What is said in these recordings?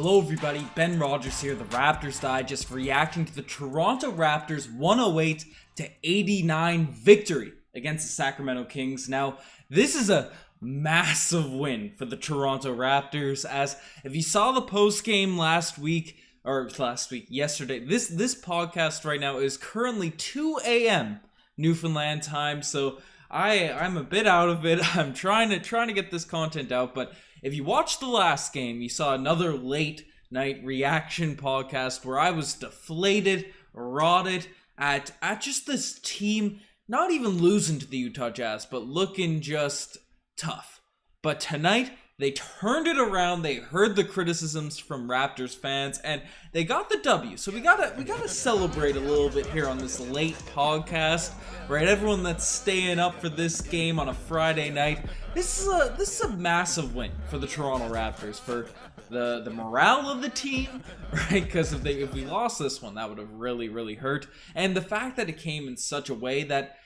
Hello everybody, Ben Rogers here, the Raptors Digest, reacting to the Toronto Raptors 108-89 victory against the Sacramento Kings. Now, this is a massive win for the Toronto Raptors, as if you saw the post-game yesterday, this podcast right now is currently 2 a.m. Newfoundland time, so I'm a bit out of it. I'm trying to get this content out, but if you watched the last game, you saw another late night reaction podcast where I was deflated, rotted at just this team not even losing to the Utah Jazz, but looking just tough. But tonight, they turned it around. They heard the criticisms from Raptors fans, and they got the W. So we gotta celebrate a little bit here on this late podcast, right? Everyone that's staying up for this game on a Friday night. This is a massive win for the Toronto Raptors, for the morale of the team, right? Because if we lost this one, that would have really hurt. And the fact that it came in such a way that,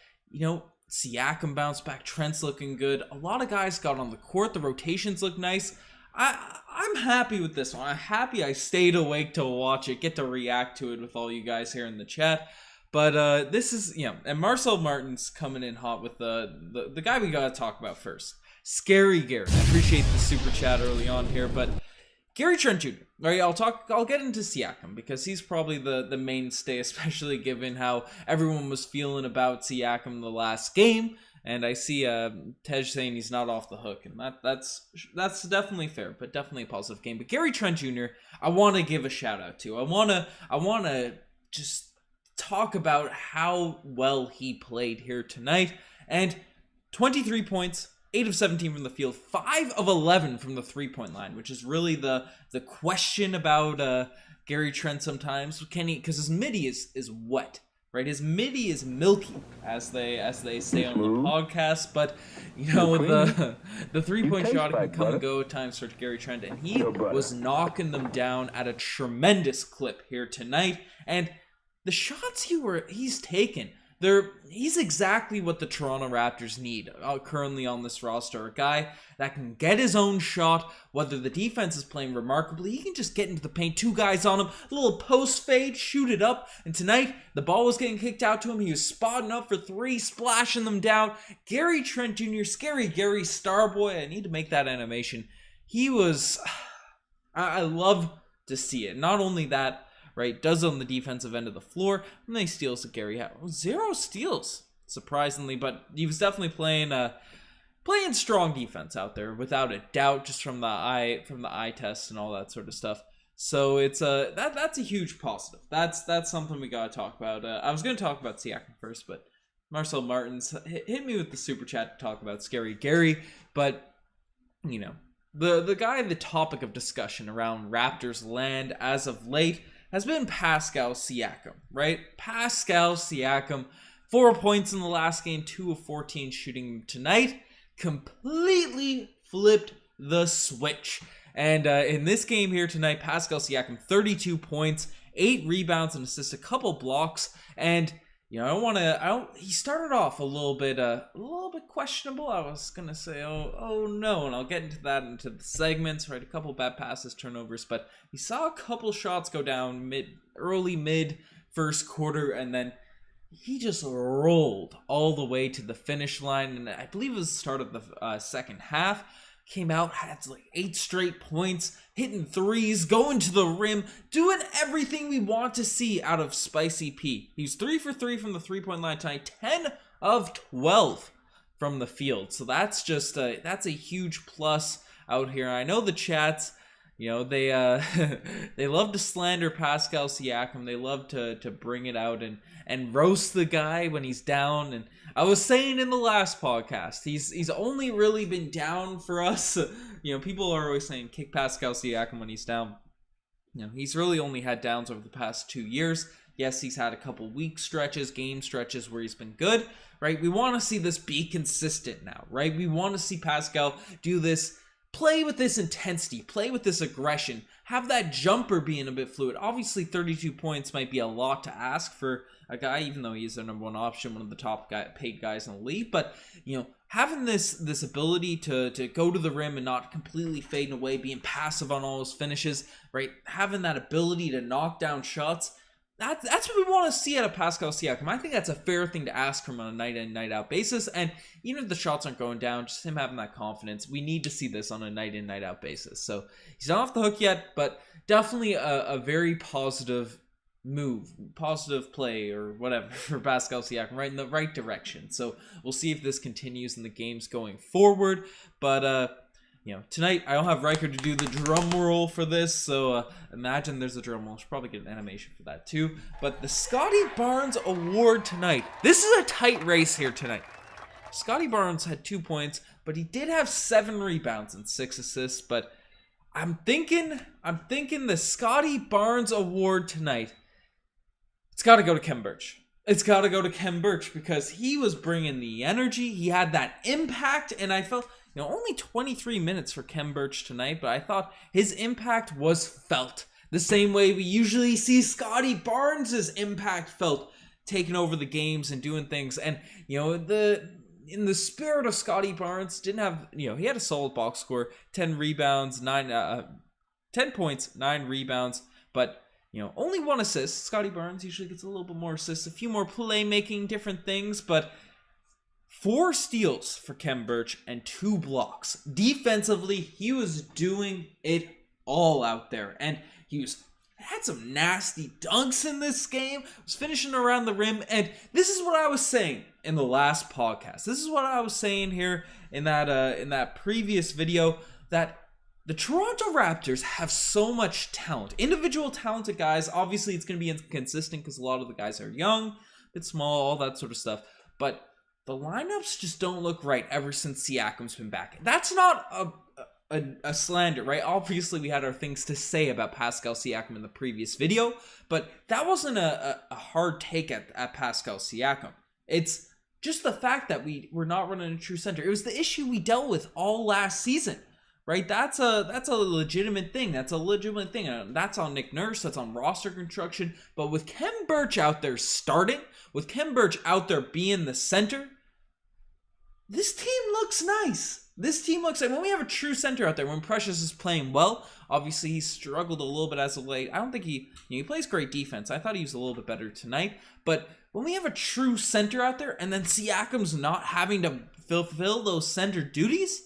Siakam bounced back, Trent's looking good. A lot of guys got on the court. The rotations look nice. I'm happy with this one. I'm happy I stayed awake to watch it, get to react to it with all you guys here in the chat. But this is, and Marcel Martin's coming in hot with the guy we got to talk about first. Scary Gary. I appreciate the super chat early on here, but Gary Trent Jr. Right, I'll get into Siakam because he's probably the mainstay, especially given how everyone was feeling about Siakam the last game. And I see Tej saying he's not off the hook, and that's definitely fair, but definitely a positive game. But Gary Trent Jr., I want to give a shout out to. I want to just talk about how well he played here tonight. And 23 points. 8 of 17 from the field, 5 of 11 from the three-point line, which is really the question about Gary Trent sometimes. Can he? Because his midi is wet, right? His midi is milky, as they say on the podcast. But the three-point shot can come and go at times for Gary Trent, and he was knocking them down at a tremendous clip here tonight. And the shots he's taken. He's exactly what the Toronto Raptors need currently on this roster. A guy that can get his own shot, whether the defense is playing remarkably. He can just get into the paint, 2 guys on him, a little post fade, shoot it up. And tonight, the ball was getting kicked out to him. He was spotting up for 3, splashing them down. Gary Trent Jr., Scary Gary, Starboy. I need to make that animation. He was... I love to see it. Not only that, right, does on the defensive end of the floor. How many steals did Gary have? 0 steals, surprisingly, but he was definitely playing strong defense out there, without a doubt, just from the eye test and all that sort of stuff. So it's that's a huge positive. That's something we gotta talk about. I was gonna talk about Siakam first, but Marcel Martins hit me with the super chat to talk about Scary Gary. But the guy, the topic of discussion around Raptors land as of late has been Pascal Siakam, right? Pascal Siakam, 4 points in the last game, 2 of 14 shooting tonight, completely flipped the switch. And in this game here tonight, Pascal Siakam, 32 points, 8 rebounds and assists, a couple blocks, and he started off a little bit questionable. I was gonna say, oh no, and I'll get into the segments, right? A couple bad passes, turnovers, but he saw a couple shots go down early mid first quarter, and then he just rolled all the way to the finish line. And I believe it was the start of the second half. Came out, had 8 straight points, hitting threes, going to the rim, doing everything we want to see out of Spicy P. He's 3 for 3 from the three-point line tonight, 10 of 12 from the field. So that's just that's a huge plus out here. I know the chats, they they love to slander Pascal Siakam. They love to bring it out and roast the guy when he's down. And I was saying in the last podcast, he's only really been down for us. People are always saying kick Pascal Siakam when he's down. He's really only had downs over the past 2 years. Yes, he's had a couple week stretches, game stretches where he's been good, right? We want to see this be consistent now, right? We want to see Pascal do this, play with this intensity, play with this aggression, have that jumper being a bit fluid. Obviously, 32 points might be a lot to ask for a guy, even though he's their number one option, one of the top paid guys in the league. But, having this ability to go to the rim and not completely fading away, being passive on all his finishes, right? Having that ability to knock down shots, that's what we want to see out of Pascal Siakam. I think that's a fair thing to ask from on a night in, night out basis. And even if the shots aren't going down, just him having that confidence, we need to see this on a night in, night out basis. So he's not off the hook yet, but definitely a very positive move, positive play or whatever for Pascal Siakam, right in the right direction. So we'll see if this continues in the games going forward. But tonight I don't have Riker to do the drum roll for this, so imagine there's a drum roll. Should probably get an animation for that too. But the Scotty Barnes Award tonight. This is a tight race here tonight. Scotty Barnes had 2 points, but he did have 7 rebounds and 6 assists. But I'm thinking the Scotty Barnes Award tonight, it's got to go to Khem Birch. It's got to go to Khem Birch because he was bringing the energy. He had that impact, and I felt, only 23 minutes for Khem Birch tonight, but I thought his impact was felt the same way we usually see Scotty Barnes' impact felt, taking over the games and doing things. And, in the spirit of Scotty Barnes, didn't have, he had a solid box score, 10 rebounds, 10 points, 9 rebounds, but only 1 assist. Scotty Barnes usually gets a little bit more assists, a few more playmaking, different things, but 4 steals for Khem Birch and 2 blocks. Defensively, he was doing it all out there, and he had some nasty dunks in this game, was finishing around the rim, and this is what I was saying in the last podcast. This is what I was saying here in that previous video, that the Toronto Raptors have so much talent. Individual talented guys. Obviously, it's going to be inconsistent because a lot of the guys are young, a bit small, all that sort of stuff. But the lineups just don't look right ever since Siakam's been back. That's not a slander, right? Obviously, we had our things to say about Pascal Siakam in the previous video, but that wasn't a hard take at Pascal Siakam. It's just the fact that we're not running a true center. It was the issue we dealt with all last season. Right, that's a legitimate thing. That's a legitimate thing. That's on Nick Nurse. That's on roster construction. But with Khem Birch out there starting, with Khem Birch out there being the center, this team looks nice. This team looks like when we have a true center out there, when Precious is playing well. Obviously, he struggled a little bit as of late. I don't think he plays great defense. I thought he was a little bit better tonight. But when we have a true center out there, and then Siakam's not having to fulfill those center duties,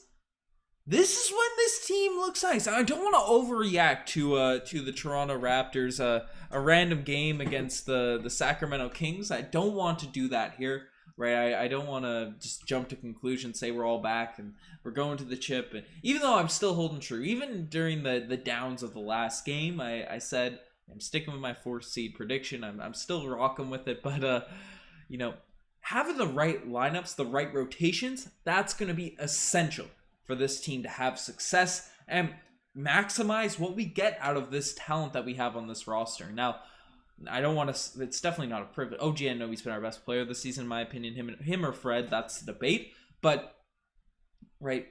this is when this team looks nice. I don't want to overreact to the Toronto Raptors, a random game against the Sacramento Kings. I don't want to do that here, right? I don't want to just jump to conclusions, say we're all back and we're going to the chip. And even though I'm still holding true, even during the downs of the last game, I said I'm sticking with my 4th seed prediction. I'm still rocking with it, but having the right lineups, the right rotations, that's going to be essential for this team to have success and maximize what we get out of this talent that we have on this roster. Now, I don't want to, it's definitely not a privilege. OG, I know he's been our best player this season, in my opinion. Him or Fred, that's the debate. But, right,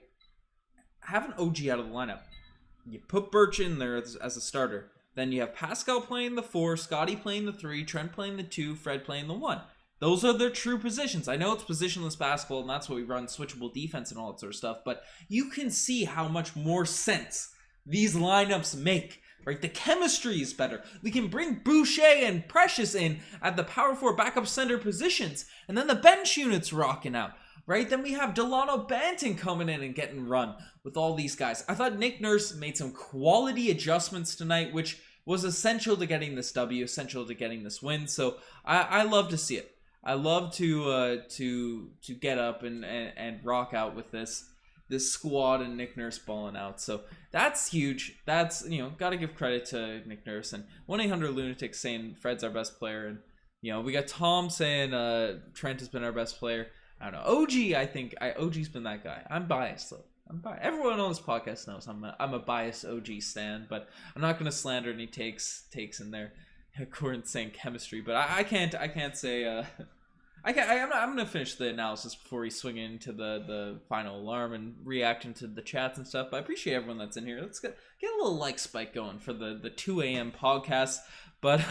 having OG out of the lineup, you put Birch in there as a starter. Then you have Pascal playing the 4, Scotty playing the 3, Trent playing the 2, Fred playing the 1. Those are their true positions. I know it's positionless basketball, and that's what we run, switchable defense and all that sort of stuff, but you can see how much more sense these lineups make, right? The chemistry is better. We can bring Boucher and Precious in at the power forward backup center positions, and then the bench unit's rocking out, right? Then we have Delano Banton coming in and getting run with all these guys. I thought Nick Nurse made some quality adjustments tonight, which was essential to getting this W, essential to getting this win, so I love to see it. I love to get up and rock out with this squad and Nick Nurse balling out. So that's huge. That's, got to give credit to Nick Nurse. And 1-800-Lunatic saying Fred's our best player. And, we got Tom saying Trent has been our best player. I don't know. OG, I think OG's been that guy. I'm biased, though. Everyone on this podcast knows I'm a biased OG stan, but I'm not going to slander any takes in there. Corin saying chemistry, but I can't say I'm gonna finish the analysis before we swing into the final alarm and reacting to the chats and stuff. But I appreciate everyone that's in here. Let's get a little like spike going for the 2 a.m. podcast. But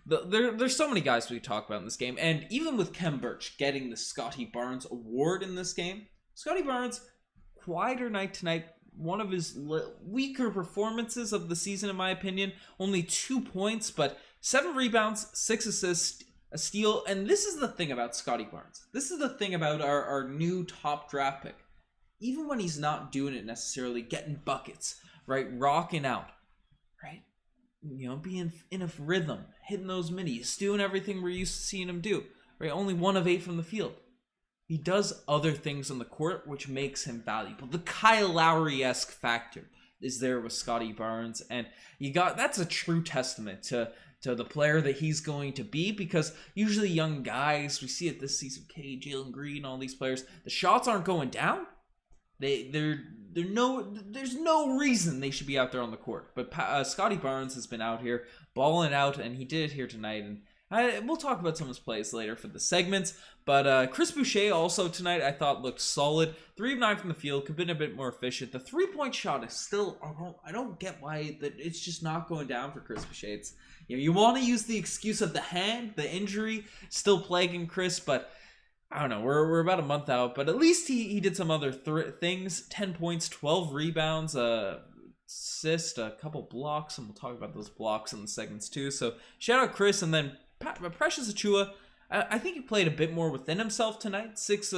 there's so many guys we talk about in this game, and even with Kem Birch getting the Scotty Barnes award in this game, Scotty Barnes, quieter night tonight. One of his weaker performances of the season, in my opinion. Only 2 points, but 7 rebounds, 6 assists, a steal. And this is the thing about Scotty Barnes. This is the thing about our new top draft pick. Even when he's not doing it necessarily, getting buckets, right? Rocking out, right? You know, being in a rhythm, hitting those minis, doing everything we're used to seeing him do, right? Only 1 of 8 from the field. He does other things on the court, which makes him valuable. The Kyle Lowry-esque factor is there with Scotty Barnes, and that's a true testament to the player that he's going to be, because usually young guys, we see it this season, Jalen Green, all these players, the shots aren't going down. There's no reason they should be out there on the court. But Scotty Barnes has been out here balling out, and he did it here tonight, and we'll talk about some of his plays later for the segments, but Chris Boucher also tonight I thought looked solid. 3 of 9 from the field, could have been a bit more efficient. The 3-point shot is still, I don't get why that it's just not going down for Chris Boucher. It's, you want to use the excuse of the hand, the injury still plaguing Chris, but I don't know, we're about a month out, but at least he did some other things. 10 points, 12 rebounds, assist, a couple blocks, and we'll talk about those blocks in the segments too. So shout out Chris, and then Precious Achiuwa, I think he played a bit more within himself tonight. 6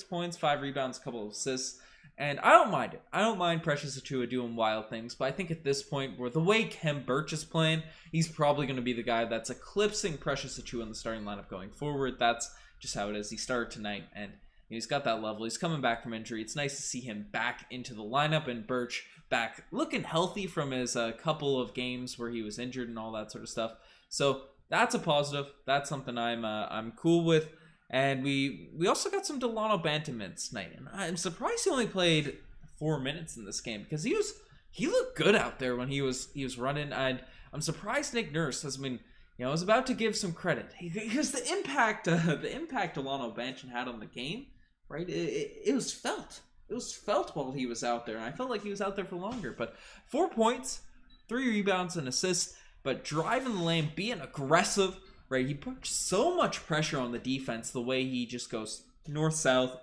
points, 5 rebounds, a couple of assists. And I don't mind it. I don't mind Precious Achiuwa doing wild things. But I think at this point, where the way Kem Birch is playing, he's probably going to be the guy that's eclipsing Precious Achiuwa in the starting lineup going forward. That's just how it is. He started tonight, and he's got that level. He's coming back from injury. It's nice to see him back into the lineup, and Birch back looking healthy from his couple of games where he was injured and all that sort of stuff. So that's a positive. That's something I'm cool with. And we also got some Delano Banton minutes tonight, and I'm surprised he only played 4 minutes in this game, because he looked good out there when he was running. And I'm surprised Nick Nurse has been, I was about to give some credit, because the impact Delano Banton had on the game, right? It was felt. It was felt while he was out there, and I felt like he was out there for longer. But 4 points, 3 rebounds, and assists. But driving the lane, being aggressive, right? He puts so much pressure on the defense, the way he just goes north-south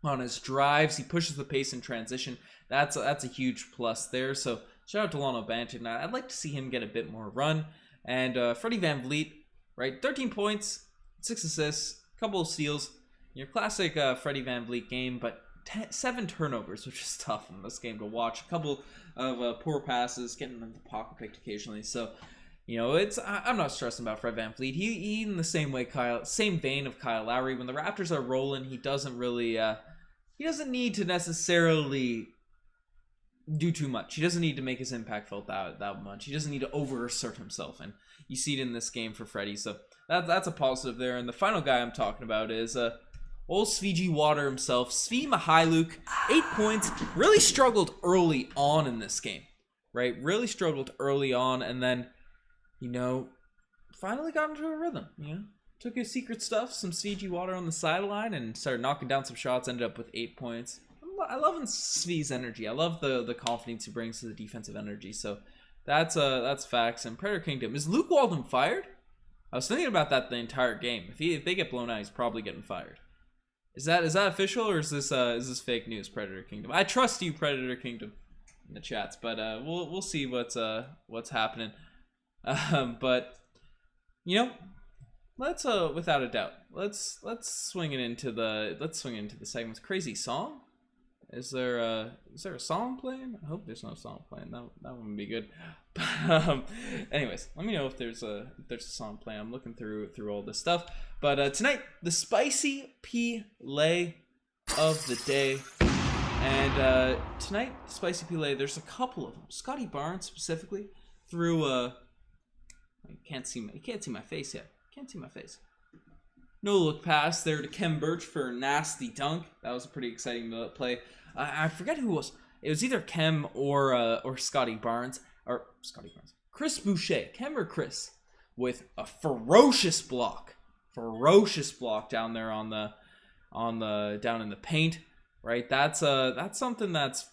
on his drives. He pushes the pace in transition. That's a huge plus there. So shout out to Delano Banton. I'd like to see him get a bit more run. And Freddie VanVleet, right? 13 points, 6 assists, a couple of steals. Your classic Freddie VanVleet game, but 7 turnovers, which is tough in this game to watch. A couple of poor passes, getting in the pocket picked occasionally. So, I'm not stressing about Fred VanVleet. He in the same vein of Kyle Lowry. When the Raptors are rolling, he doesn't really, he doesn't need to necessarily do too much. He doesn't need to make his impact felt that much. He doesn't need to overassert himself, and you see it in this game for Freddie. So that's a positive there. And the final guy I'm talking about is old Sviji Water himself, Svi Mihailuk, 8 points. Really struggled early on in this game, right? Really struggled early on, and then, finally got into a rhythm, Took his secret stuff, some Sviji Water on the sideline, and started knocking down some shots, ended up with 8 points. I love Svi's energy. I love the confidence he brings to the defensive energy. So that's facts. And Predator Kingdom, is Luke Walton fired? I was thinking about that the entire game. If they get blown out, he's probably getting fired. Is that official, or is this fake news, Predator Kingdom? I trust you, Predator Kingdom, in the chats, but we'll see what's happening. But let's without a doubt, let's swing into the segments. Crazy song. Is there a song playing? I hope there's no song playing. That one would be good. Anyways, let me know if there's a song playing. I'm looking through all this stuff. But tonight, the spicy pea lay of the day. And tonight, spicy pea lay, there's a couple of them. Scotty Barnes specifically threw you can't see my face yet. Can't see my face. No look pass there to Kem Birch for a nasty dunk. That was a pretty exciting play. I forget who it was. It was either Kem or Scotty Barnes. Or Scotty Barnes. Chris Boucher. Kem or Chris. With a ferocious block. Ferocious block down there down in the paint. Right? That's something that's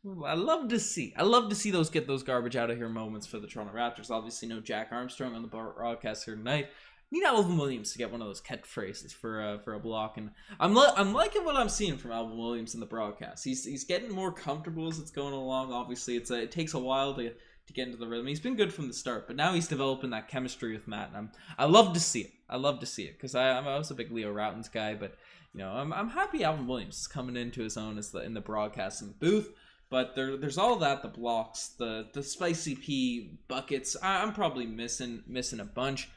I love to see those garbage out of here moments for the Toronto Raptors. Obviously, no Jack Armstrong on the broadcast here tonight. Need Alvin Williams to get one of those catchphrases for a block, and I'm liking what I'm seeing from Alvin Williams in the broadcast. He's getting more comfortable as it's going along. Obviously, it takes a while to get into the rhythm. He's been good from the start, but now he's developing that chemistry with Matt, and I love to see it. I love to see it because I was a big Leo Routins guy, but I'm happy Alvin Williams is coming into his own in the broadcasting booth. But there's all that, the blocks, the spicy pea buckets. I'm probably missing a bunch.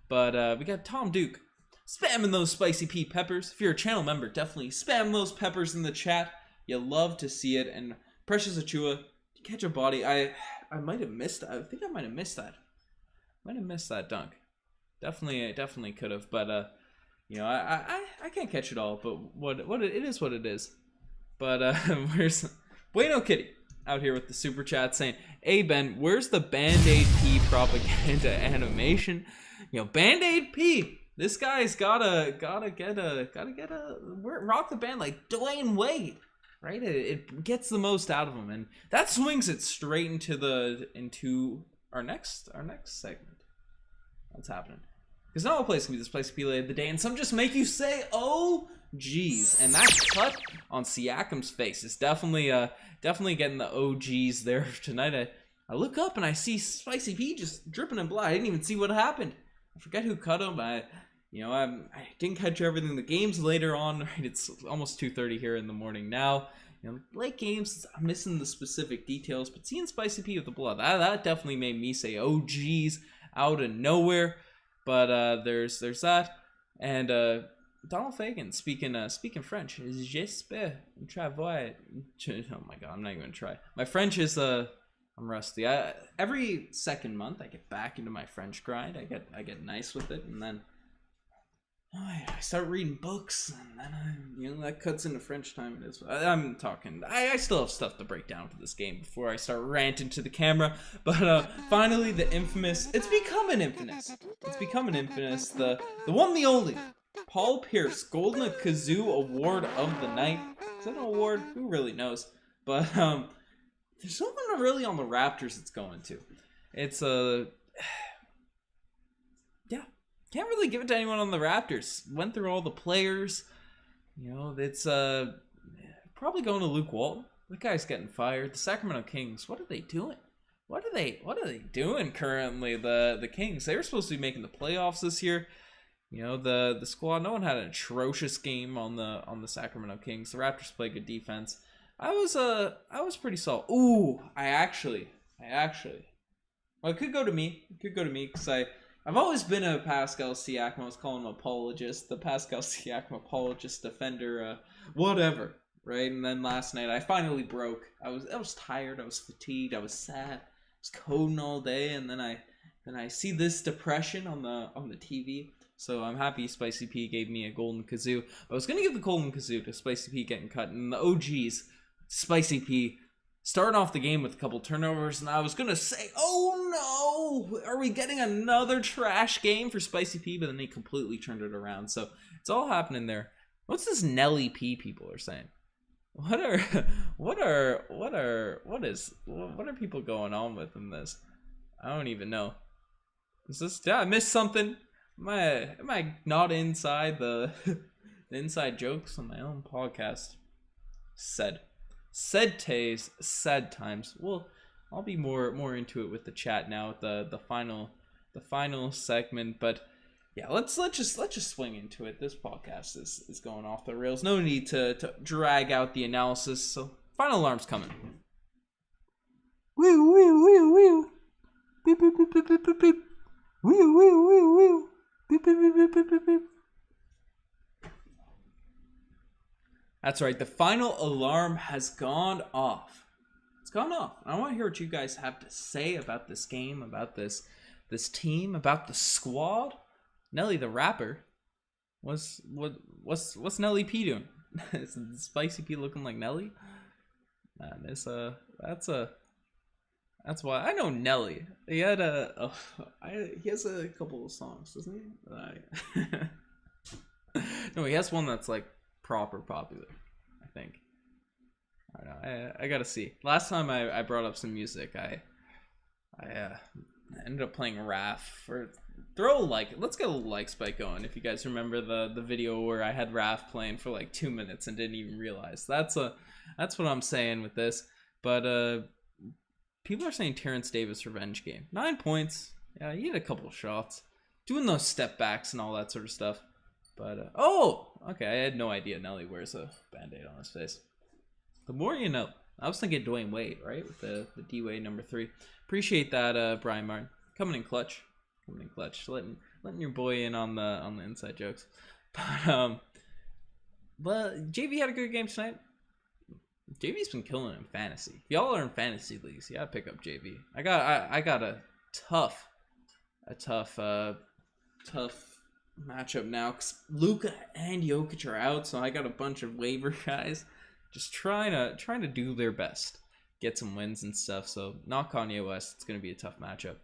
But we got Tom Duke spamming those spicy pea peppers. If you're a channel member, definitely spam those peppers in the chat. You love to see it. And Precious Achua, catch a body. I might have missed that. I think I might have missed that. Might have missed that dunk. Definitely could have. But I can't catch it all. But it is what it is. But where's Bueno Kitty out here with the super chat saying, "Hey Ben, where's the Band-Aid P propaganda animation? Band-Aid P. This guy's gotta rock the band like Dwayne Wade, right? It gets the most out of him, and that swings it straight into our next segment. What's happening? Because not all plays can be this place to be laid of the day, and some just make you say, "Oh, geez." And that cut on Siakam's face is definitely getting the OGs there tonight. I look up and I see Spicy P just dripping in blood. I didn't even see what happened. I forget who cut him. I didn't catch everything. The game's later on, right? It's almost 2:30 here in the morning now. Late games, I'm missing the specific details, but seeing Spicy P with the blood, that definitely made me say, "Oh, geez," out of nowhere. But there's that, and Donald Fagan speaking French. J'espère travailler. Oh my god, I'm not even gonna try. My French is I'm rusty. Every second month I get back into my French grind. I get nice with it, and then I start reading books, and then that cuts into French time. It is. I'm talking. I still have stuff to break down for this game before I start ranting to the camera. But finally, the infamous. It's becoming infamous. The one, the only. Paul Pierce Golden Kazoo Award of the night. Is that an award? Who really knows? But there's no one really on the Raptors it's going to. It's yeah. Can't really give it to anyone on the Raptors. Went through all the players. It's probably going to Luke Walton. That guy's getting fired. The Sacramento Kings, what are they doing? What are they doing currently? The Kings. They were supposed to be making the playoffs this year. The squad. No one had an atrocious game on the Sacramento Kings. The Raptors play good defense. I was pretty solid. Ooh, I actually. Well, it could go to me. Because I've always been a Pascal Siakam. I was calling him apologist, the Pascal Siakam apologist, defender, whatever, right? And then last night I finally broke. I was tired. I was fatigued. I was sad. I was coding all day, and then I see this depression on the TV. So I'm happy Spicy P gave me a golden kazoo. I was gonna give the golden kazoo to Spicy P getting cut, and the OGs, Spicy P, starting off the game with a couple turnovers, and I was gonna say, "Oh no, are we getting another trash game for Spicy P?" But then he completely turned it around. So it's all happening there. What's this Nelly P people are saying? What are people going on with in this? I don't even know. Did I miss something? Am I not inside the inside jokes on my own podcast? Said tays, sad times. Well, I'll be more into it with the chat now at the final segment. But yeah, let's just swing into it. This podcast is going off the rails. No need to drag out the analysis. So final alarm's coming. Woo woo woo woo. Beep beep beep beep beep beep beep. Woo woo woo woo. Beep beep beep beep beep beep beep. That's right. The final alarm has gone off. It's gone off. I want to hear what you guys have to say about this game, about this team, about the squad. Nelly the rapper. What's Nelly P doing? Is Spicy P looking like Nelly? Man, that's why I know Nelly. He had he has a couple of songs, doesn't he? No, he has one that's like proper popular, I think. I gotta see. Last time I brought up some music, I ended up playing Raph for throw a like. Let's get a like spike going. If you guys remember the video where I had Raph playing for like 2 minutes and didn't even realize. That's what I'm saying with this. But people are saying Terrence Davis revenge game. 9 points. Yeah, he had a couple of shots, doing those step backs and all that sort of stuff. But oh, okay, I had no idea Nelly wears a band-aid on his face. The more you know. I was thinking Dwayne Wade, right, with the D-Wade number 3. Appreciate that, Brian Martin. Coming in clutch, letting your boy in on the inside jokes. But JV had a good game tonight. JV's been killing it in fantasy. If y'all are in fantasy leagues, yeah, pick up JV. I got a tough matchup now because Luka and Jokic are out, so I got a bunch of waiver guys just trying to do their best, get some wins and stuff. So not Kanye West, it's gonna be a tough matchup.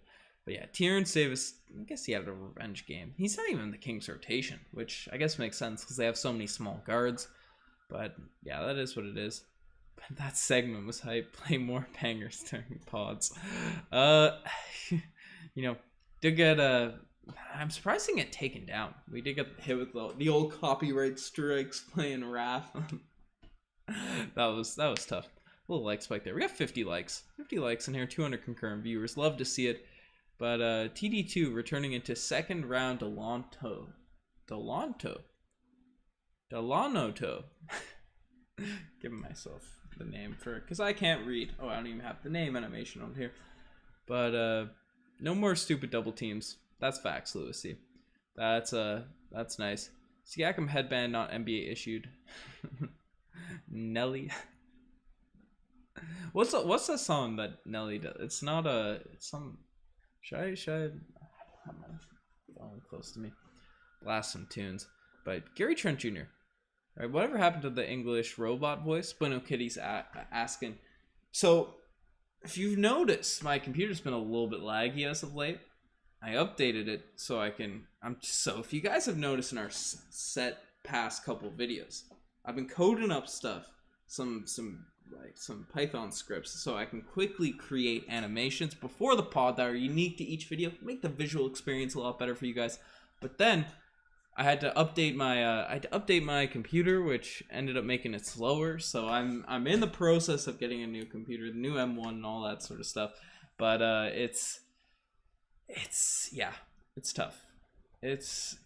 But yeah, Terrence Davis, I guess he had a revenge game. He's not even in the Kings rotation, which I guess makes sense because they have so many small guards. But yeah, that is what it is. But that segment was hype. Play more bangers during pods. Did get I'm surprised to get taken down. We did get hit with the old copyright strikes playing Raph. that was tough. A little like spike there. We got 50 likes. 50 likes in here, 200 concurrent viewers. Love to see it. But TD2 returning into second round Delanoto. Giving myself the name for, because I can't read. Oh, I don't even have the name animation on here. But no more stupid double teams. That's facts, Lewisy. That's nice. Siakam headband not NBA issued. Nelly. What's the song that Nelly does? It's not it's some. Should I have my phone close to me? Blast some tunes. But Gary Trent Jr. Right, whatever happened to the English robot voice? Bueno Kitty's asking. So, if you've noticed, my computer's been a little bit laggy as of late. I updated it so I can. So if you guys have noticed in our set past couple videos, I've been coding up stuff, some Python scripts, so I can quickly create animations before the pod that are unique to each video, make the visual experience a lot better for you guys. But then I had to update my computer, which ended up making it slower. So I'm in the process of getting a new computer, the new M1 and all that sort of stuff. But it's tough. It's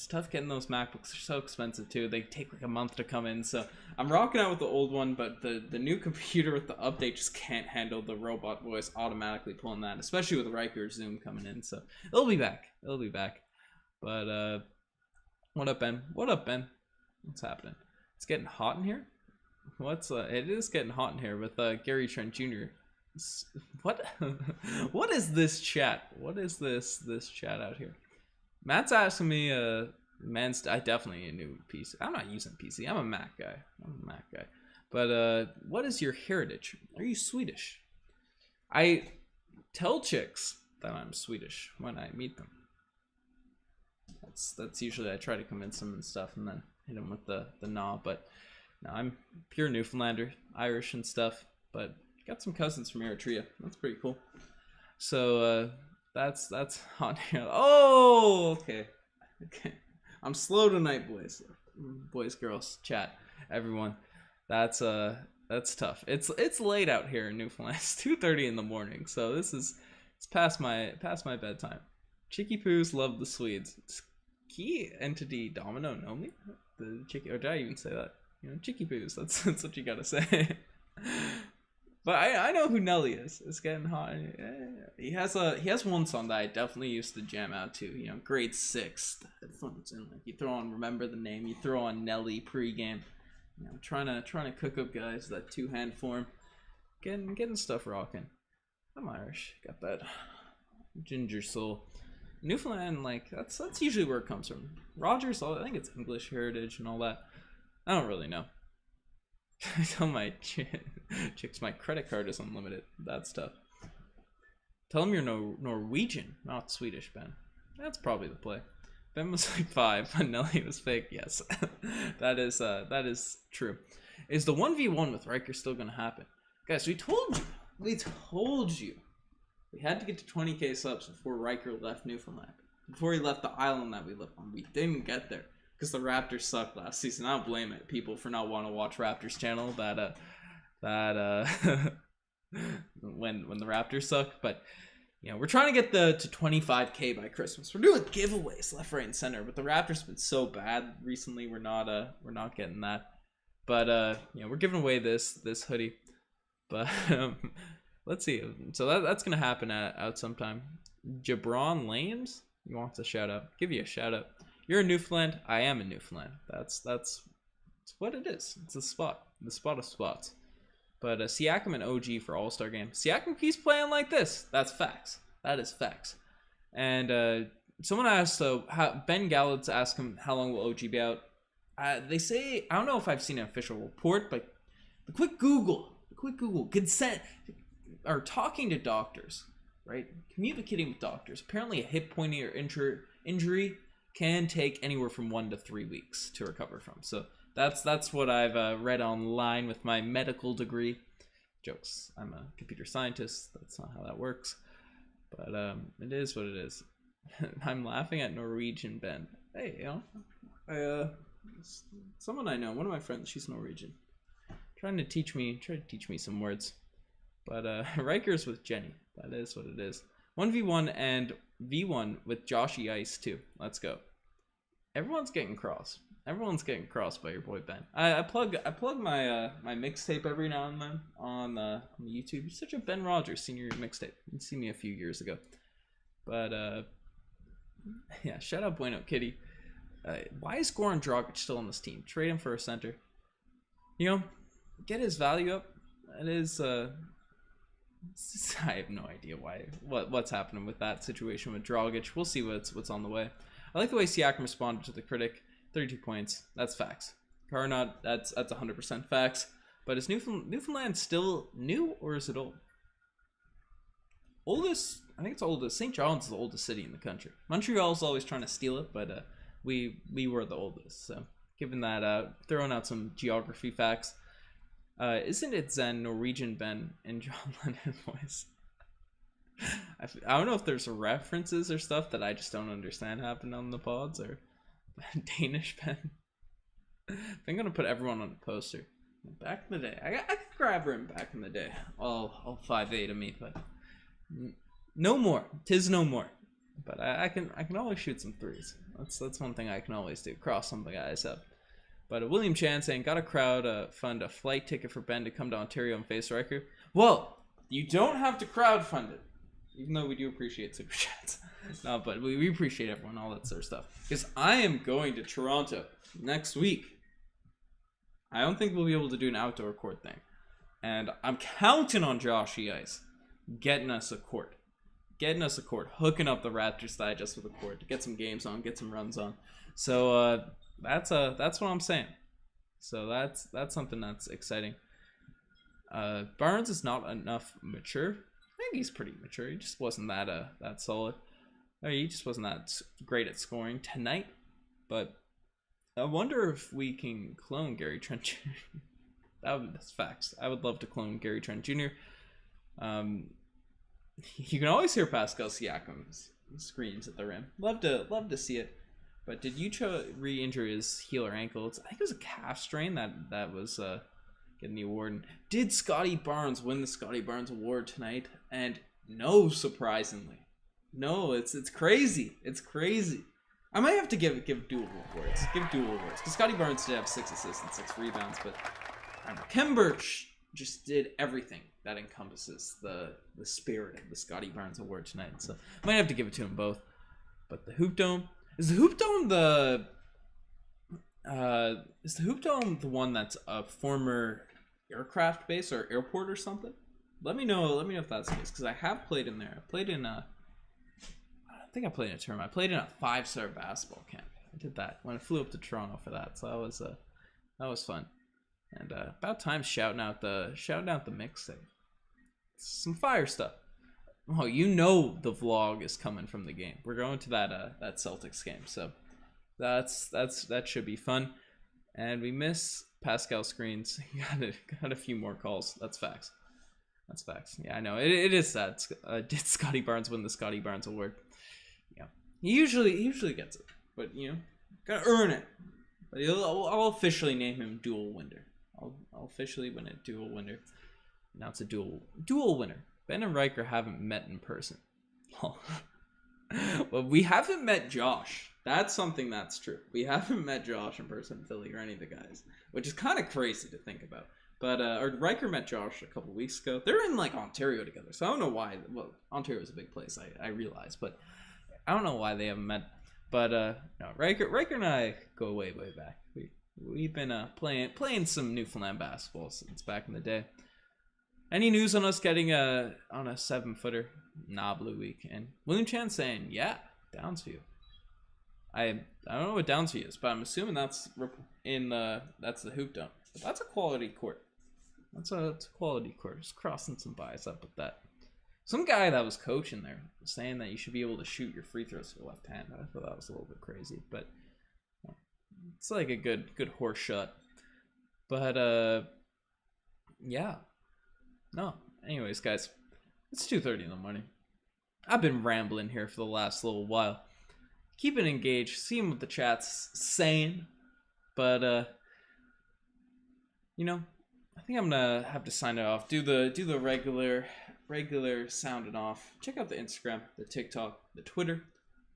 tough getting those MacBooks. They're so expensive too. They take like a month to come in. So I'm rocking out with the old one, but the new computer with the update just can't handle the robot voice automatically pulling that, especially with Riker Zoom coming in. So it'll be back. But what up, Ben? What's happening? It's getting hot in here. It is getting hot in here with Gary Trent Jr. What is this chat? What is this chat out here? Matt's asking me, I definitely need a new PC. I'm not using PC. I'm a Mac guy. But what is your heritage? Are you Swedish? I tell chicks that I'm Swedish when I meet them. That's usually I try to convince them and stuff, and then hit them with the nah. But no, I'm pure Newfoundlander, Irish and stuff. But got some cousins from Eritrea. That's pretty cool. So that's hot here. Oh, okay. I'm slow tonight, boys, girls, chat, everyone. That's tough. It's late out here in Newfoundland. It's 2:30 in the morning, so it's past my bedtime. Chicky Poos love the Swedes. Key entity Domino know me? The Chicky, or did I even say that? Chicky Poos. That's what you gotta say. But I know who Nelly is. It's getting hot. He has one song that I definitely used to jam out to. Grade 6 headphones, and like you throw on Remember the Name. You throw on Nelly pregame. Trying to cook up guys that 2-hand form, getting stuff rocking. I'm Irish. Got that ginger soul. Newfoundland, like that's usually where it comes from. Rogers, I think it's English heritage and all that. I don't really know. I tell my chicks my credit card is unlimited. That stuff. Tell them you're Norwegian, not Swedish, Ben. That's probably the play. Ben was like 5, but Nelly was fake. Yes, that is true. is the 1v1 with Riker still going to happen? Guys, we told you. We told you. We had to get to 20k subs before Riker left Newfoundland. Before he left the island that we live on. We didn't get there because the Raptors sucked last season. I don't blame it. People for not wanting to watch Raptors channel when the Raptors suck. But you know, we're trying to get to 25k by Christmas. We're doing giveaways left, right, and center. But the Raptors have been so bad recently. We're not getting that. But you know, we're giving away this hoodie. But let's see. So that's gonna happen out sometime. Jabron Lames, he wants a shout out. Give you a shout out. You're in Newfoundland. I am in Newfoundland. That's what it is. It's a spot. The spot of spots. But Siakam and OG for All-Star game. Siakam keeps playing like this. That's facts. That is facts. And someone asked, Ben Gallard's asked him how long will OG be out. They say, I don't know if I've seen an official report, but the quick Google, consent, or talking to doctors, right? Communicating with doctors. Apparently a hip pointing or injury can take anywhere from 1 to 3 weeks to recover from. So that's what I've read online with my medical degree. Jokes. I'm a computer scientist. That's not how that works. But it is what it is. I'm laughing at Norwegian Ben. Hey, you know, someone I know, one of my friends, she's Norwegian. Try to teach me some words. But Riker's with Jenny. That is what it is. 1v1 and v1 with Joshy Ice too. Let's go. Everyone's getting crossed. Everyone's getting crossed by your boy Ben. I plug my my mixtape every now and then on YouTube. It's such a Ben Rogers senior mixtape. You see me a few years ago. But yeah, shout out Bueno Kitty. Why is Goran Dragic still on this team? Trade him for a center. You know, get his value up. It is I have no idea what's happening with that situation with Dragic. We'll see what's on the way. I like the way Siakam responded to the critic. 32 points. That's facts. Carnot, that's 100% facts. But is Newfoundland still new or is it old? Oldest? I think it's oldest. St. John's is the oldest city in the country. Montreal's always trying to steal it, but we were the oldest. So given that, throwing out some geography facts. Isn't it Zen, Norwegian Ben, and John Lennon voice? I don't know if there's references or stuff that I just don't understand happen on the pods, or Danish Ben. I'm gonna put everyone on a poster. Back in the day, I could grab him back in the day. All 5'8" of me, but no more. 'Tis no more. But I can always shoot some threes. That's one thing I can always do. Cross some of the guys up. But William Chan saying, got a crowd fund a flight ticket for Ben to come to Ontario and face Riker. Well, you don't have to crowdfund it, even though we do appreciate super chats. No, but we appreciate everyone, all that sort of stuff. Because I am going to Toronto next week. I don't think we'll be able to do an outdoor court thing. And I'm counting on Joshy Ice getting us a court. Hooking up the Raptors Digest with a court to get some games on, get some runs on. So that's what I'm saying. So that's something that's exciting. Barnes is not enough mature. I think he's pretty mature. He just wasn't that solid. He just wasn't that great at scoring tonight. But I wonder if we can clone Gary Trent Jr. That's facts. I would love to clone Gary Trent Jr. You can always hear Pascal Siakam's screams at the rim. Love to see it. But did Yucha re-injure his heel or ankle? I think it was a calf strain that was getting the award. And did Scotty Barnes win the Scotty Barnes Award tonight? And no, surprisingly, no. It's crazy. It's crazy. I might have to give dual awards. Because Scotty Barnes did have 6 assists and 6 rebounds, but I don't know. Kem Birch just did everything that encompasses the spirit of the Scotty Barnes Award tonight. So I might have to give it to them both. But the Hoop Dome. Is the Hoop Dome the one that's a former aircraft base or airport or something? Let me know if that's the case, because I have played in there. I played in I think I played in a tournament. I played in a 5-star basketball camp. I did that when I flew up to Toronto for that. So that was fun. And about time shouting out the mixtape. Some fire stuff. Oh, you know the vlog is coming from the game. We're going to that Celtics game, so that should be fun. And we miss Pascal screens. Got a few more calls. That's facts. That's facts. Yeah, I know. It is sad. Did Scotty Barnes win the Scotty Barnes award? Yeah. He usually gets it. But, you know, gotta earn it. But I'll officially name him dual winner. I'll officially win it dual winner. Now it's a dual winner. Ben and Riker haven't met in person. Well, we haven't met Josh. That's something that's true. We haven't met Josh in person in Philly or any of the guys, which is kind of crazy to think about. But Riker met Josh a couple weeks ago. They're in like Ontario together, so I don't know why. Well, Ontario is a big place, I realize, but I don't know why they haven't met. But no, Riker and I go way back. We've been playing some Newfoundland basketball since back in the day. Any news on us getting on a 7-footer? Nah, Blue Week. And William Chan saying, yeah, Downsview. I don't know what Downsview is, but I'm assuming that's that's the Hoop Dome. But that's a quality court. It's a quality court. Just crossing some bias up with that. Some guy that was coaching there was saying that you should be able to shoot your free throws with your left hand. I thought that was a little bit crazy, but it's like a good horse shot. But yeah. No. Anyways, guys, it's 2:30 in the morning. I've been rambling here for the last little while. Keeping engaged, seeing what the chat's saying. But you know, I think I'm gonna have to sign it off. Do the regular sounding off. Check out the Instagram, the TikTok, the Twitter,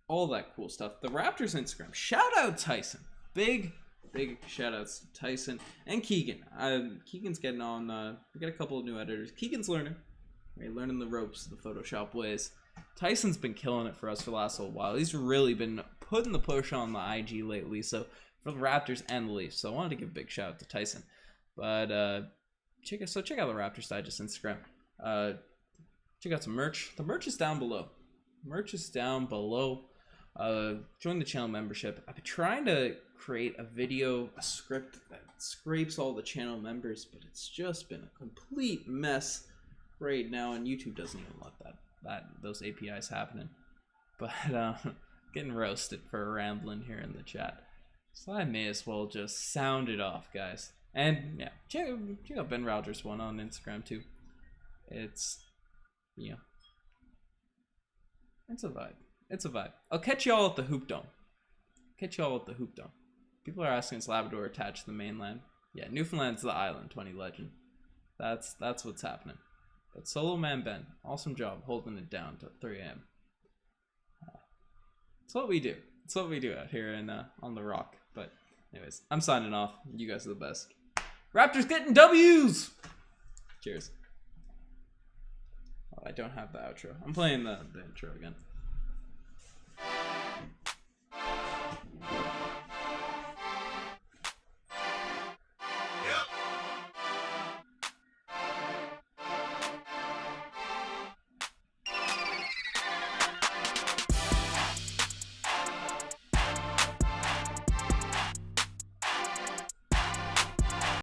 all that cool stuff. The Raptors Instagram. Shout out Tyson. Big shout outs to Tyson and Keegan. Keegan's getting on. We got a couple of new editors. Keegan's learning. Right, learning the ropes of the Photoshop ways. Tyson's been killing it for us for the last little while. He's really been putting the push on the IG lately. So for the Raptors and the Leafs. So I wanted to give a big shout out to Tyson. But check out the Raptors Digest Instagram. Check out some merch. The merch is down below. Join the channel membership. I've been trying to create a script that scrapes all the channel members, but it's just been a complete mess right now, and YouTube doesn't even let those APIs happening. But getting roasted for rambling here in the chat, so I may as well just sound it off, guys. And yeah, check out Ben Rogers one on Instagram too. It's it's a vibe. I'll catch y'all at the Hoop Dome. People are asking, is Labrador attached to the mainland? Yeah, Newfoundland's the island, 20 legend. That's what's happening. But Solo Man Ben, awesome job holding it down to 3 a.m. It's what we do. It's what we do out here in on the Rock. But anyways, I'm signing off. You guys are the best. Raptors getting W's! Cheers. Oh, I don't have the outro. I'm playing the intro again.